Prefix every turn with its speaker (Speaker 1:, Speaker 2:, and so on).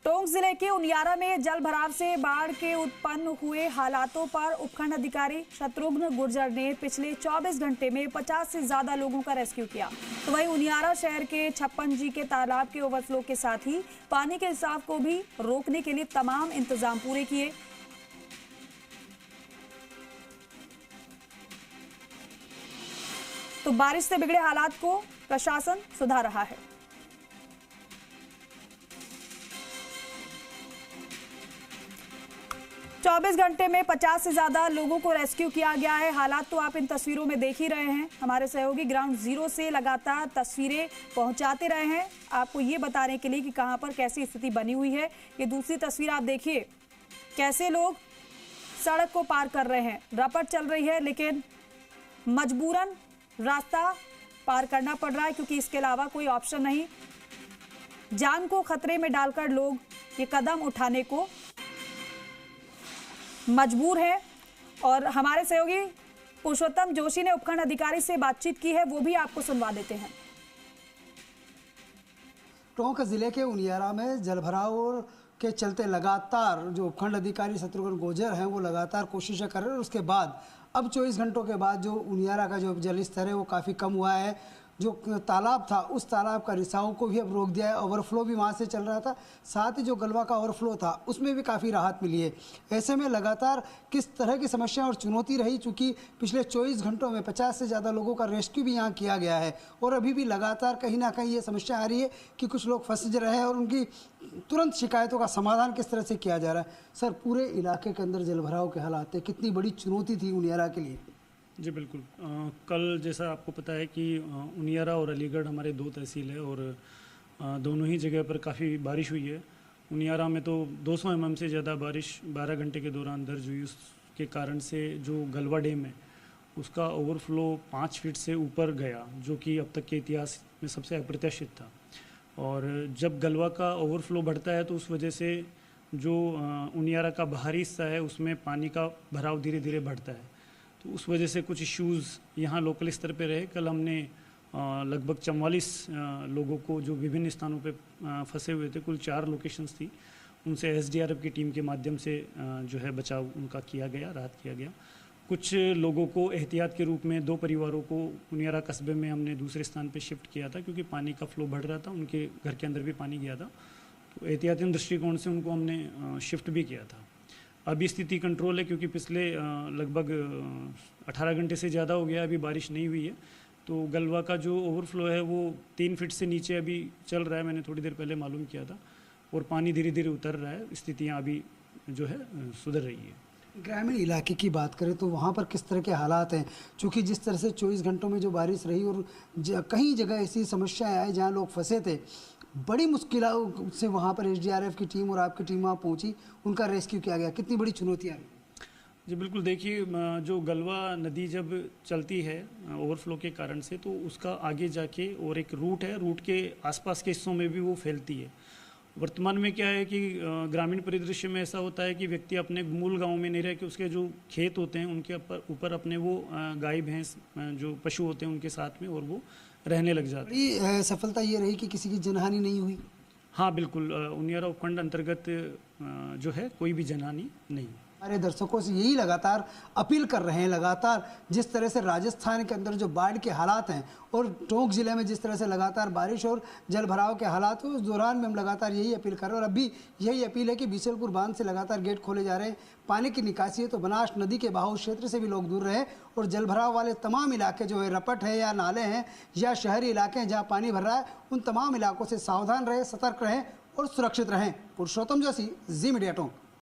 Speaker 1: टोंक जिले के उनियारा में जल भराव से बाढ़ के उत्पन्न हुए हालातों पर उपखंड अधिकारी शत्रुघ्न गुर्जर ने पिछले 24 घंटे में 50 से ज्यादा लोगों का रेस्क्यू किया। तो वहीं उनियारा शहर के 56G के तालाब के ओवरफ्लो के साथ ही पानी के रिसाव को भी रोकने के लिए तमाम इंतजाम पूरे किए। तो बारिश से बिगड़े हालात को प्रशासन सुधार रहा है। चौबीस घंटे में 50 से ज्यादा लोगों को रेस्क्यू किया गया है। हालात तो आप इन तस्वीरों में देख ही रहे हैं। हमारे सहयोगी ग्राउंड जीरो से लगातार तस्वीरें पहुंचाते रहे हैं आपको ये बताने के लिए कि कहां पर कैसी स्थिति बनी हुई है। ये दूसरी तस्वीर आप देखिए, कैसे लोग सड़क को पार कर रहे हैं। रपट चल रही है लेकिन मजबूरन रास्ता पार करना पड़ रहा है क्योंकि इसके अलावा कोई ऑप्शन नहीं। जान को खतरे में डालकर लोग ये कदम उठाने को मजबूर है। और हमारे सहयोगी पुरुषोत्तम जोशी ने उपखंड अधिकारी से बातचीत की है, वो भी आपको सुनवा देते हैं।
Speaker 2: टोंक जिले के उनियारा में जलभराव के चलते लगातार जो उपखंड अधिकारी शत्रुघ्न गुर्जर हैं वो लगातार कोशिशें कर रहे हैं। उसके बाद अब 24 घंटों के बाद जो उनियारा का जो जल स्तर है वो काफ़ी कम हुआ है। जो तालाब था उस तालाब का रिसाव को भी अब रोक दिया है। ओवरफ्लो भी वहाँ से चल रहा था, साथ ही जो गलवा का ओवरफ्लो था उसमें भी काफ़ी राहत मिली है। ऐसे में लगातार किस तरह की समस्या और चुनौती रही, चूँकि पिछले 24 घंटों में 50 से ज़्यादा लोगों का रेस्क्यू भी यहाँ किया गया है और अभी भी लगातार कहीं ना कहीं ये समस्या आ रही है कि कुछ लोग फंस रहे हैं और उनकी तुरंत शिकायतों का समाधान किस तरह से किया जा रहा है। सर, पूरे इलाके के अंदर जलभराव के हालात है, कितनी बड़ी चुनौती थी उनियारा के लिए?
Speaker 3: जी बिल्कुल। कल जैसा आपको पता है कि उनियारा और अलीगढ़ हमारे दो तहसील है और दोनों ही जगह पर काफ़ी बारिश हुई है। उनियारा में तो 200 mm से ज़्यादा बारिश 12 घंटे के दौरान दर्ज हुई। उसके कारण से जो गलवा डैम है उसका ओवरफ्लो 5 फीट से ऊपर गया, जो कि अब तक के इतिहास में सबसे अप्रत्याशित था। और जब गलवा का ओवरफ्लो बढ़ता है तो उस वजह से जो उनियारा का बाहरी हिस्सा है उसमें पानी का भराव धीरे धीरे बढ़ता है। तो उस वजह से कुछ इश्यूज़ यहाँ लोकल स्तर पे रहे। कल हमने लगभग 44 लोगों को जो विभिन्न स्थानों पे फंसे हुए थे, कुल 4 लोकेशंस थी, उनसे SDRF की टीम के माध्यम से जो है बचाव उनका किया गया, राहत किया गया। कुछ लोगों को एहतियात के रूप में 2 परिवारों को उनियारा कस्बे में हमने दूसरे स्थान पे शिफ्ट किया था क्योंकि पानी का फ्लो बढ़ रहा था, उनके घर के अंदर भी पानी गया था। तो एहतियाती दृष्टिकोण से उनको हमने शिफ्ट भी किया था। अभी स्थिति कंट्रोल है क्योंकि पिछले लगभग 18 घंटे से ज़्यादा हो गया अभी बारिश नहीं हुई है। तो गलवा का जो ओवरफ्लो है वो 3 फीट से नीचे अभी चल रहा है, मैंने थोड़ी देर पहले मालूम किया था, और पानी धीरे धीरे उतर रहा है। स्थितियाँ अभी जो है सुधर रही है।
Speaker 2: ग्रामीण इलाके की बात करें तो वहाँ पर किस तरह के हालात हैं? क्योंकि जिस तरह से 24 घंटों में जो बारिश रही और कई जगह ऐसी समस्याएं आई जहाँ लोग फंसे थे, बड़ी मुश्किलों से वहाँ पर SDRF की टीम और आपकी टीम वहाँ पहुँची, उनका रेस्क्यू किया गया। कितनी बड़ी चुनौतियाँ आई?
Speaker 3: जी बिल्कुल। देखिए, जो गलवा नदी जब चलती है ओवरफ्लो के कारण से तो उसका आगे जाके और एक रूट है, रूट के आसपास के हिस्सों में भी वो फैलती है। वर्तमान में क्या है कि ग्रामीण परिदृश्य में ऐसा होता है कि व्यक्ति अपने मूल गांव में नहीं रह के उसके जो खेत होते हैं उनके ऊपर अपने वो गाय भैंस जो पशु होते हैं उनके साथ में और वो रहने लग जाते हैं।
Speaker 2: बड़ी सफलता ये रही कि किसी की जनहानि नहीं हुई?
Speaker 3: हाँ बिल्कुल। उनियारा उपखंड अंतर्गत जो है कोई भी जनहानि नहीं।
Speaker 2: हमारे दर्शकों से यही लगातार अपील कर रहे हैं, लगातार जिस तरह से राजस्थान के अंदर जो बाढ़ के हालात हैं और टोंक जिले में जिस तरह से लगातार बारिश और जल भराव के हालात हैं, उस दौरान में हम लगातार यही अपील कर रहे हैं। और अभी यही अपील है कि बीसलपुर बांध से लगातार गेट खोले जा रहे हैं। पानी की निकासी है तो बनास नदी के बहाव क्षेत्र से भी लोग दूर रहें और जल भराव वाले तमाम इलाके जो है, रपट है या नाले हैं या शहरी इलाके हैं जहाँ पानी भर रहा है, उन तमाम इलाकों से सावधान रहें, सतर्क रहें और सुरक्षित रहें। पुरुषोत्तम जोशी, जी मीडिया टोंक।